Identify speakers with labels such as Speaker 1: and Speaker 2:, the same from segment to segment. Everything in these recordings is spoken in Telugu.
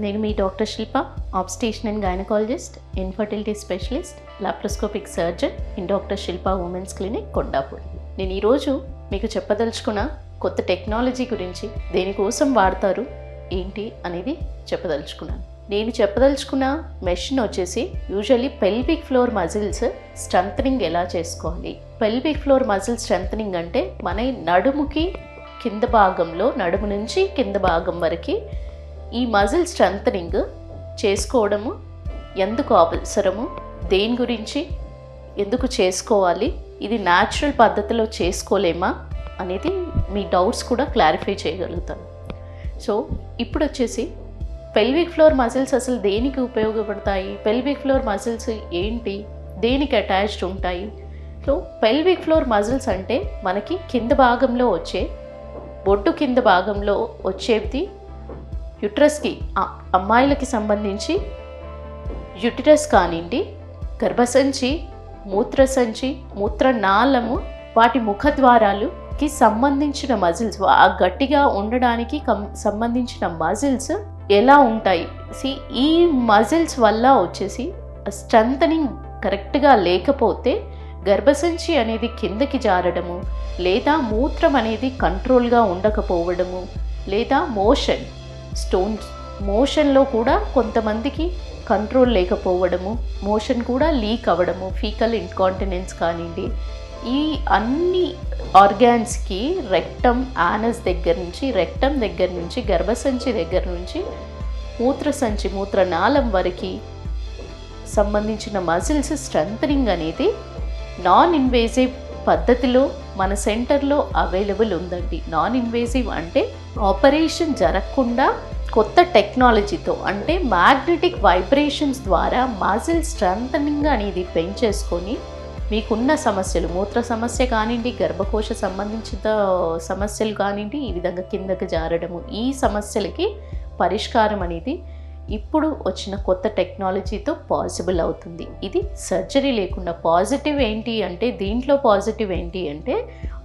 Speaker 1: నేను మీ doctor Shilpa, obstetrician and gynaecologist, infertility specialist, laparoscopic surgeon in doctor Shilpa women's clinic, Kondapur. నేను ఈరోజు మీకు చెప్పదలుచుకున్న కొత్త టెక్నాలజీ గురించి, దేనికోసం వాడతారు ఏంటి అనేది చెప్పదలుచుకున్నాను. నేను చెప్పదలుచుకున్న మెషిన్ వచ్చేసి usually pelvic floor muscles strengthening ఎలా చేసుకోవాలి. పెల్విక్ ఫ్లోర్ మజిల్ స్ట్రెంథనింగ్ అంటే మన నడుముకి కింద భాగంలో, నడుము నుంచి కింద భాగం వరకు ఈ మజిల్ స్ట్రెంథనింగ్ చేసుకోవడము ఎందుకు అవసరము, దేని గురించి ఎందుకు చేసుకోవాలి, ఇది న్యాచురల్ పద్ధతిలో చేసుకోలేమా అనేది మీ డౌట్స్ కూడా క్లారిఫై చేయగలుగుతాను. సో ఇప్పుడు వచ్చేసి పెల్విక్ ఫ్లోర్ మజిల్స్ అసలు దేనికి ఉపయోగపడతాయి, పెల్విక్ ఫ్లోర్ మజిల్స్ ఏంటి, దేనికి అటాచ్డ్ ఉంటాయి. సో పెల్విక్ ఫ్లోర్ మజిల్స్ అంటే మనకి కింద భాగంలో వచ్చే, బొడ్డు కింద భాగంలో వచ్చేది యుట్రస్కి, అమ్మాయిలకి సంబంధించి యుటిరస్ కానివ్వండి, గర్భసంచి, మూత్రసంచి, మూత్రనాళము, వాటి ముఖద్వారాలుకి సంబంధించిన మజిల్స్, గట్టిగా ఉండడానికి సంబంధించిన మజిల్స్ ఎలా ఉంటాయి. ఈ మజిల్స్ వల్ల వచ్చేసి స్ట్రెంథనింగ్ కరెక్ట్గా లేకపోతే గర్భసంచి అనేది కిందకి జారడము, లేదా మూత్రం అనేది కంట్రోల్గా ఉండకపోవడము, లేదా మోషన్లో కూడా కొంతమందికి కంట్రోల్ లేకపోవడము, మోషన్ కూడా లీక్ అవ్వడము, ఫీకల్ ఇన్కాంటినెన్స్ కానివ్వండి, ఈ అన్ని ఆర్గాన్స్కి రెక్టమ్, యానస్ దగ్గర నుంచి గర్భసంచి దగ్గర నుంచి మూత్రసంచి, మూత్రనాళం వరకు సంబంధించిన మజిల్స్ స్ట్రెంథనింగ్ అనేది నాన్ ఇన్వేజివ్ పద్ధతిలో మన సెంటర్లో అవైలబుల్ ఉందండి. నాన్ ఇన్వేజివ్ అంటే ఆపరేషన్ జరగకుండా కొత్త టెక్నాలజీతో, అంటే మ్యాగ్నెటిక్ వైబ్రేషన్స్ ద్వారా మజిల్ స్ట్రెంథనింగ్ అనేది పెంచేసుకొని మీకున్న సమస్యలు, మూత్ర సమస్య కానివ్వండి, గర్భకోశ సంబంధించిన సమస్యలు కానివ్వండి, ఈ విధంగా కిందకి జారడము, ఈ సమస్యలకి పరిష్కారం అనేది ఇప్పుడు వచ్చిన కొత్త టెక్నాలజీతో పాసిబుల్ అవుతుంది. ఇది సర్జరీ లేకుండా. పాజిటివ్ ఏంటి అంటే, దీంట్లో పాజిటివ్ ఏంటి అంటే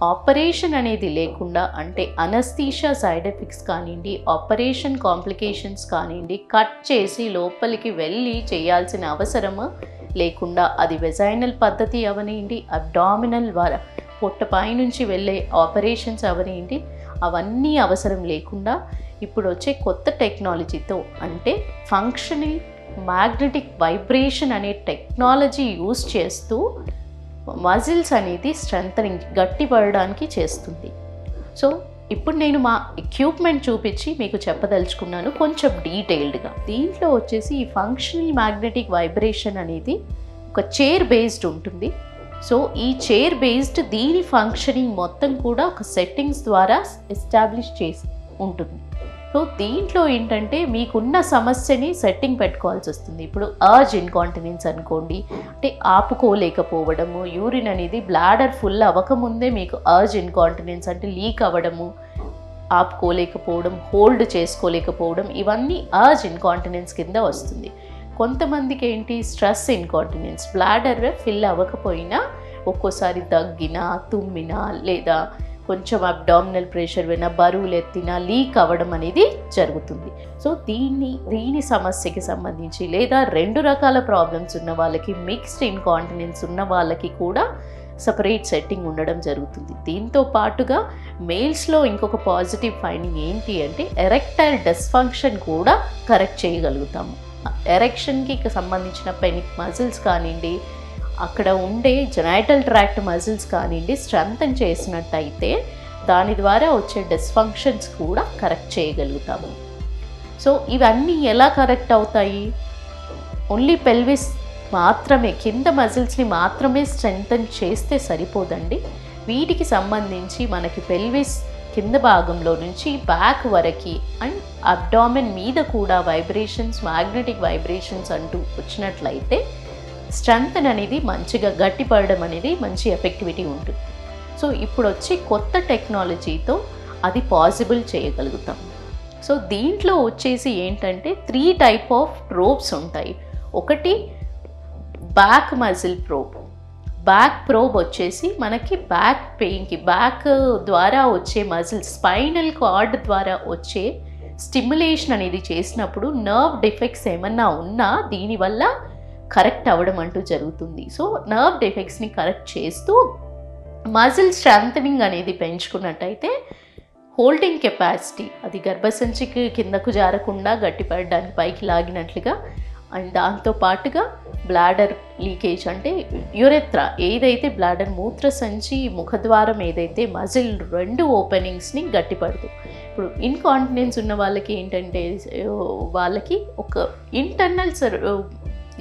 Speaker 1: ఆపరేషన్ అనేది లేకుండా, అంటే అనస్థీషియా సైడ్ ఎఫెక్ట్స్ కానివ్వండి, ఆపరేషన్ కాంప్లికేషన్స్ కానివ్వండి, కట్ చేసి లోపలికి వెళ్ళి చేయాల్సిన అవసరము లేకుండా, అది వెజైనల్ పద్ధతి అవనివ్వండి, అబ్డామినల్ ద్వారా పొట్టపై నుంచి వెళ్ళే ఆపరేషన్స్ అవనివ్వండి, అవన్నీ అవసరం లేకుండా ఇప్పుడు వచ్చే కొత్త టెక్నాలజీతో, అంటే ఫంక్షనల్ మ్యాగ్నెటిక్ వైబ్రేషన్ అనే టెక్నాలజీ యూజ్ చేస్తూ మజిల్స్ అనేది స్ట్రెంథనింగ్, గట్టిపడడానికి చేస్తుంది. సో ఇప్పుడు నేను మా ఎక్విప్మెంట్ చూపించి మీకు చెప్పదలుచుకున్నాను కొంచెం డీటెయిల్డ్గా. దీంట్లో వచ్చేసి ఈ ఫంక్షనల్ మ్యాగ్నెటిక్ వైబ్రేషన్ అనేది ఒక చైర్ బేస్డ్ ఉంటుంది. సో ఈ చైర్ బేస్డ్ దీని ఫంక్షనింగ్ మొత్తం కూడా ఒక సెట్టింగ్స్ ద్వారా ఎస్టాబ్లిష్ చేసి ఉంటుంది. సో దీంట్లో ఏంటంటే మీకున్న సమస్యని సెట్టింగ్ పెట్టుకోవాల్సి వస్తుంది. ఇప్పుడు అర్జ్ ఇన్కాంటినెన్స్ అనుకోండి, అంటే ఆపుకోలేకపోవడము, యూరిన్ అనేది బ్లాడర్ ఫుల్ అవ్వకముందే మీకు అర్జ్ ఇన్కాంటినెన్స్ అంటే లీక్ అవ్వడము, ఆపుకోలేకపోవడం, హోల్డ్ చేసుకోలేకపోవడం, ఇవన్నీ అర్జ్ ఇన్కాంటినెన్స్ కింద వస్తుంది. కొంతమందికి ఏంటి స్ట్రెస్ ఇన్కాంటినెన్స్, బ్లాడర్ ఫిల్ అవ్వకపోయినా ఒక్కోసారి దగ్గినా, తుమ్మినా, లేదా కొంచెం అబ్డామినల్ ప్రెషర్ అయినా, బరువులు ఎత్తినా లీక్ అవ్వడం అనేది జరుగుతుంది. సో దీని సమస్యకి సంబంధించి, లేదా 2 రకాల ప్రాబ్లమ్స్ ఉన్న వాళ్ళకి, మిక్స్డ్ ఇన్కాంటినెన్స్ ఉన్న వాళ్ళకి కూడా సపరేట్ సెట్టింగ్ ఉండడం జరుగుతుంది. దీంతో పాటుగా మేల్స్లో ఇంకొక పాజిటివ్ ఫైండింగ్ ఏంటి అంటే ఎరెక్టైల్ డిస్ఫంక్షన్ కూడా కరెక్ట్ చేయగలుగుతాము. ఎరెక్షన్కి సంబంధించిన పెనిక్ మజిల్స్ కానివ్వండి, అక్కడ ఉండే జెనైటల్ ట్రాక్ట్ మజిల్స్ కానివ్వండి స్ట్రెంథన్ చేసినట్టయితే దాని ద్వారా వచ్చే డిస్ఫంక్షన్స్ కూడా కరెక్ట్ చేయగలుగుతాము. సో ఇవన్నీ ఎలా కరెక్ట్ అవుతాయి? ఓన్లీ పెల్విస్ మాత్రమే, కింద మజిల్స్ని మాత్రమే స్ట్రెంథన్ చేస్తే సరిపోదండి. వీటికి సంబంధించి మనకి పెల్విస్ కింద భాగంలో నుంచి బ్యాక్ వరకు అండ్ అబ్డామిన్ మీద కూడా వైబ్రేషన్స్, మ్యాగ్నెటిక్ వైబ్రేషన్స్ అంటూ వచ్చినట్లయితే స్ట్రెంథన్ అనేది మంచిగా గట్టిపడడం అనేది మంచి ఎఫెక్టివిటీ ఉంటుంది. సో ఇప్పుడు వచ్చి కొత్త టెక్నాలజీతో అది పాసిబుల్ చేయగలుగుతాం. సో దీంట్లో వచ్చేసి ఏంటంటే 3 టైప్ ఆఫ్ ప్రోబ్స్ ఉంటాయి. ఒకటి back muscle probe. Back probe వచ్చేసి మనకి బ్యాక్ పెయిన్కి, బ్యాక్ ద్వారా వచ్చే మజిల్, స్పైనల్ కార్డ్ ద్వారా వచ్చే స్టిమ్యులేషన్ అనేది చేసినప్పుడు నర్వ్ డిఫెక్ట్స్ ఏమన్నా ఉన్నా దీనివల్ల కరెక్ట్ అవ్వడం అంటూ జరుగుతుంది. సో నర్వ్ డిఫెక్ట్స్ని కరెక్ట్ చేస్తూ మజిల్ స్ట్రెంథనింగ్ అనేది పెంచుకున్నట్టయితే హోల్డింగ్ కెపాసిటీ, అది గర్భసంచికి కిందకు జారకుండా గట్టిపడడానికి పైకి లాగినట్లుగా, అండ్ దాంతో పాటుగా బ్లాడర్ లీకేజ్ అంటే యురెత్రా ఏదైతే బ్లాడర్ మూత్రసంచి ముఖద్వారం ఏదైతే మజిల్ 2 ఓపెనింగ్స్ని గట్టిపడుతూ, ఇప్పుడు ఇన్కాంటినెన్స్ ఉన్న వాళ్ళకి ఏంటంటే వాళ్ళకి ఒక ఇంటర్నల్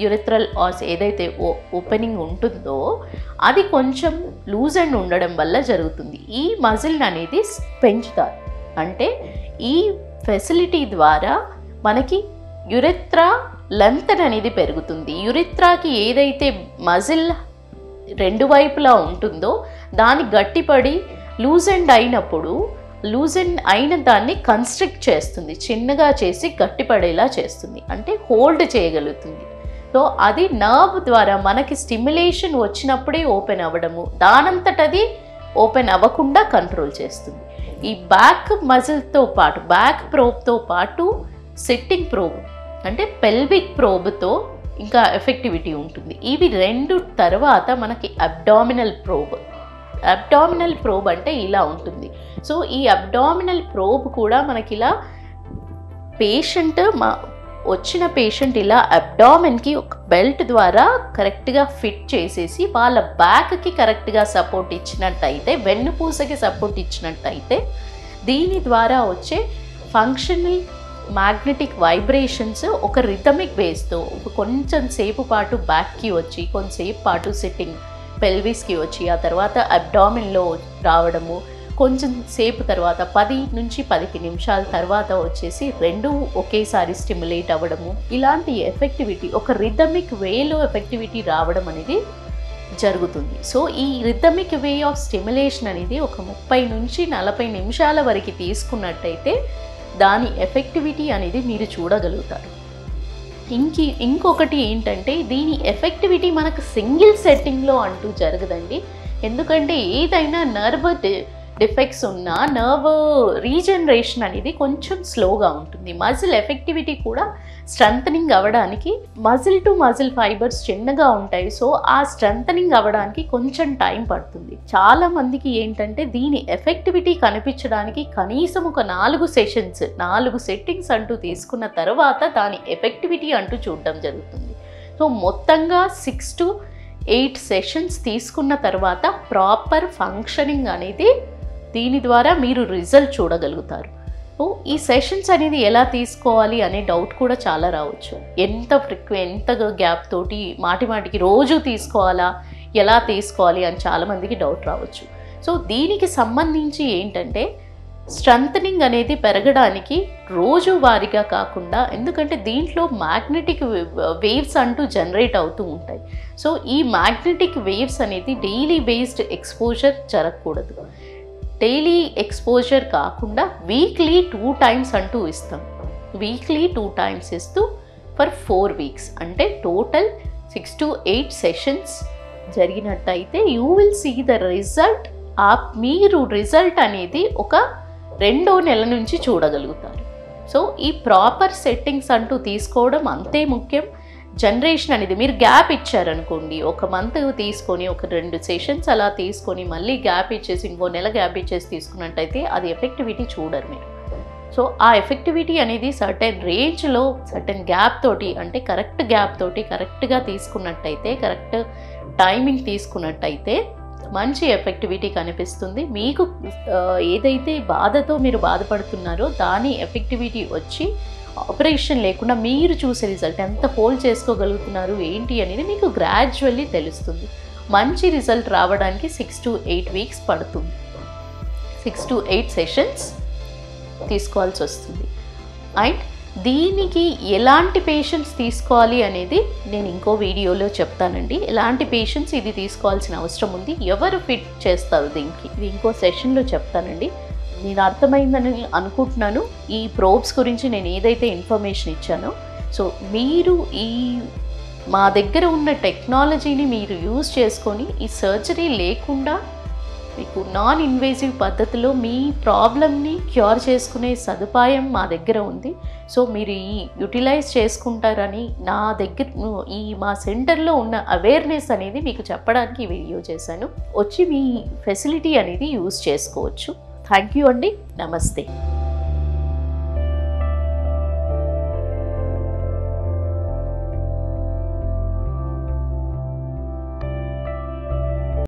Speaker 1: యురెత్రల్ ఆస్ ఏదైతే ఓపెనింగ్ ఉంటుందో అది కొంచెం లూజ్ అండ్ ఉండడం వల్ల జరుగుతుంది. ఈ మజిల్ అనేది పెంచుతారు. అంటే ఈ ఫెసిలిటీ ద్వారా మనకి యురెత్రా లెంత్ అనేది పెరుగుతుంది. యురెత్రాకి ఏదైతే మజిల్ 2 వైపులా ఉంటుందో దాన్ని గట్టిపడి లూజెండ్ అయినప్పుడు లూజెండ్ అయిన దాన్ని కన్స్ట్రిక్ట్ చేస్తుంది, చిన్నగా చేసి గట్టిపడేలా చేస్తుంది, అంటే హోల్డ్ చేయగలుగుతుంది. సో అది నర్వ్ ద్వారా మనకి స్టిమ్యులేషన్ వచ్చినప్పుడే ఓపెన్ అవ్వడము, దానంతటది ఓపెన్ అవ్వకుండా కంట్రోల్ చేస్తుంది. ఈ బ్యాక్ మజిల్తో పాటు బ్యాక్ ప్రోబ్తో పాటు సిట్టింగ్ ప్రోబ్ అంటే పెల్విక్ ప్రోబ్తో ఇంకా ఎఫెక్టివిటీ ఉంటుంది. ఇవి 2 తర్వాత మనకి అబ్డామినల్ ప్రోబ్. అబ్డామినల్ ప్రోబ్ అంటే ఇలా ఉంటుంది. సో ఈ అబ్డామినల్ ప్రోబ్ కూడా మనకి ఇలా వచ్చిన పేషెంట్ ఇలా అబ్డామిన్కి ఒక బెల్ట్ ద్వారా కరెక్ట్గా ఫిట్ చేసేసి వాళ్ళ బ్యాక్కి కరెక్ట్గా సపోర్ట్ ఇచ్చినట్టయితే, వెన్నుపూసకి సపోర్ట్ ఇచ్చినట్టయితే దీని ద్వారా వచ్చే ఫంక్షనల్ మ్యాగ్నెటిక్ వైబ్రేషన్స్ ఒక రిథమిక్ బేస్తో కొంచెం సేపు పాటు బ్యాక్కి వచ్చి కొంచెంసేపు పాటు సిట్టింగ్ పెల్విస్కి వచ్చి ఆ తర్వాత అబ్డామిన్లో రావడము, కొంచెం సేపు తర్వాత 10 నుంచి 15 నిమిషాల తర్వాత వచ్చేసి 2 ఒకేసారి స్టిమ్యులేట్ అవ్వడము, ఇలాంటి ఎఫెక్టివిటీ ఒక రిథమిక్ వేలో ఎఫెక్టివిటీ రావడం అనేది జరుగుతుంది. సో ఈ రిథమిక్ వే ఆఫ్ స్టిమ్యులేషన్ అనేది ఒక 30 నుంచి 40 నిమిషాల వరకు తీసుకున్నట్టయితే దాని ఎఫెక్టివిటీ అనేది మీరు చూడగలుగుతారు. ఇంకొకటి ఏంటంటే దీని ఎఫెక్టివిటీ మనకు సింగిల్ సెట్టింగ్లో అంటూ జరగదండి. ఎందుకంటే ఏదైనా నర్వ్ డిఫెక్ట్స్ ఉన్న నర్వ్ రీజనరేషన్ అనేది కొంచెం స్లోగా ఉంటుంది. మజిల్ ఎఫెక్టివిటీ కూడా స్ట్రెంథనింగ్ అవ్వడానికి మజిల్ టు మజిల్ ఫైబర్స్ చిన్నగా ఉంటాయి. సో ఆ స్ట్రెంథనింగ్ అవ్వడానికి కొంచెం టైం పడుతుంది. చాలా మందికి ఏంటంటే దీని ఎఫెక్టివిటీ కనిపించడానికి కనీసం ఒక 4 సెట్టింగ్స్ అంటూ తీసుకున్న తర్వాత దాని ఎఫెక్టివిటీ అంటూ చూడడం జరుగుతుంది. సో మొత్తంగా 6 to 8 సెషన్స్ తీసుకున్న తర్వాత ప్రాపర్ ఫంక్షనింగ్ అనేది దీని ద్వారా మీరు రిజల్ట్ చూడగలుగుతారు. ఈ సెషన్స్ అనేది ఎలా తీసుకోవాలి అనే డౌట్ కూడా చాలా రావచ్చు. ఎంత గ్యాప్ తోటి మాటికి రోజు తీసుకోవాలా, ఎలా తీసుకోవాలి అని చాలామందికి డౌట్ రావచ్చు. సో దీనికి సంబంధించి ఏంటంటే స్ట్రెంథనింగ్ అనేది పెరగడానికి రోజువారీగా కాకుండా, ఎందుకంటే దీంట్లో మ్యాగ్నెటిక్ వేవ్స్ అంటూ జనరేట్ అవుతూ ఉంటాయి. సో ఈ మ్యాగ్నెటిక్ వేవ్స్ అనేది డైలీ బేస్డ్ ఎక్స్పోజర్ జరగకూడదు. డైలీ ఎక్స్పోజర్ కాకుండా వీక్లీ 2 times అంటూ ఇస్తాం. వీక్లీ 2 times ఇస్తూ ఫర్ 4 weeks అంటే టోటల్ 6 to 8 సెషన్స్ జరిగినట్టయితే you will see the result. మీరు రిజల్ట్ అనేది ఒక 2వ నెల నుంచి చూడగలుగుతారు. సో ఈ ప్రాపర్ సెట్టింగ్స్ అంటూ తీసుకోవడం అంతే ముఖ్యం. జనరేషన్ అనేది మీరు గ్యాప్ ఇచ్చారనుకోండి, ఒక మంత్ తీసుకొని ఒక 2 సెషన్స్ అలా తీసుకొని మళ్ళీ గ్యాప్ ఇచ్చేసి ఇంకో నెల గ్యాప్ ఇచ్చేసి తీసుకున్నట్టయితే అది ఎఫెక్టివిటీ చూడరు మీరు. సో ఆ ఎఫెక్టివిటీ అనేది సర్టెన్ రేంజ్లో సర్టెన్ గ్యాప్ తోటి, అంటే కరెక్ట్ గ్యాప్ తోటి కరెక్ట్గా తీసుకున్నట్టయితే, కరెక్ట్ టైమింగ్ తీసుకున్నట్టయితే మంచి ఎఫెక్టివిటీ కనిపిస్తుంది. మీకు ఏదైతే బాధతో మీరు బాధపడుతున్నారో దాని ఎఫెక్టివిటీ వచ్చి ఆపరేషన్ లేకుండా మీరు చూసే రిజల్ట్ ఎంత హోల్డ్ చేసుకోగలుగుతున్నారు ఏంటి అనేది మీకు గ్రాడ్యువల్లీ తెలుస్తుంది. మంచి రిజల్ట్ రావడానికి 6 to 8 weeks పడుతుంది. 6 to 8 సెషన్స్ తీసుకోవాల్సి వస్తుంది. అండ్ దీనికి ఎలాంటి పేషెంట్స్ తీసుకోవాలి అనేది నేను ఇంకో వీడియోలో చెప్తానండి. ఎలాంటి పేషెంట్స్ ఇది తీసుకోవాల్సిన అవసరం ఉంది, ఎవరు ఫిట్ చేస్తారు దీనికి, ఇది ఇంకో సెషన్లో చెప్తానండి. నేను అర్థమైందని అనుకుంటున్నాను. ఈ ప్రోబ్స్ గురించి నేను ఏదైతే ఇన్ఫర్మేషన్ ఇచ్చానో, సో మీరు మా దగ్గర ఉన్న టెక్నాలజీని మీరు యూజ్ చేసుకొని ఈ సర్జరీ లేకుండా మీకు నాన్ ఇన్వేజివ్ పద్ధతిలో మీ ప్రాబ్లమ్ని క్యూర్ చేసుకునే సదుపాయం మా దగ్గర ఉంది. సో మీరు ఈ యూటిలైజ్ చేసుకుంటారని నా దగ్గర మా సెంటర్లో ఉన్న అవేర్నెస్ అనేది మీకు చెప్పడానికి ఈ వీడియో చేశాను. వచ్చి మీ ఫెసిలిటీ అనేది యూజ్ చేసుకోవచ్చు. థ్యాంక్ యూ అండి. నమస్తే.